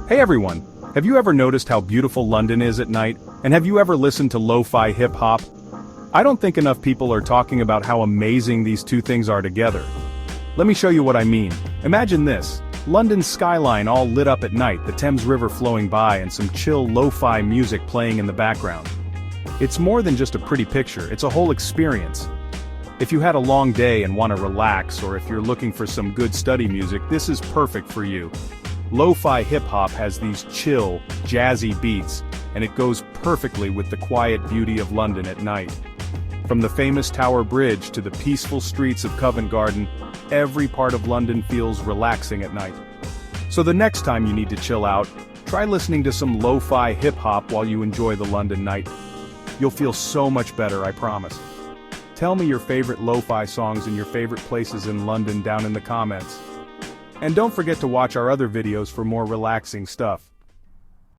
Hey everyone, have you ever noticed how beautiful London is at night? And have you ever listened to lo-fi hip-hop? I don't think enough people are talking about how amazing these two things are together. Let me show you what I mean. Imagine this, London's skyline all lit up at night, the Thames River flowing by and some chill lo-fi music playing in the background. It's more than just a pretty picture, it's a whole experience. If you had a long day and want to relax, or if you're looking for some good study music, this is perfect for you. Lo-fi hip-hop has these chill, jazzy beats, and it goes perfectly with the quiet beauty of London at night. From the famous Tower Bridge to the peaceful streets of Covent Garden, every part of London feels relaxing at night. So the next time you need to chill out, try listening to some lo-fi hip-hop while you enjoy the London night. You'll feel so much better, I promise. Tell me your favorite lo-fi songs and your favorite places in London down in the comments. And don't forget to watch our other videos for more relaxing stuff.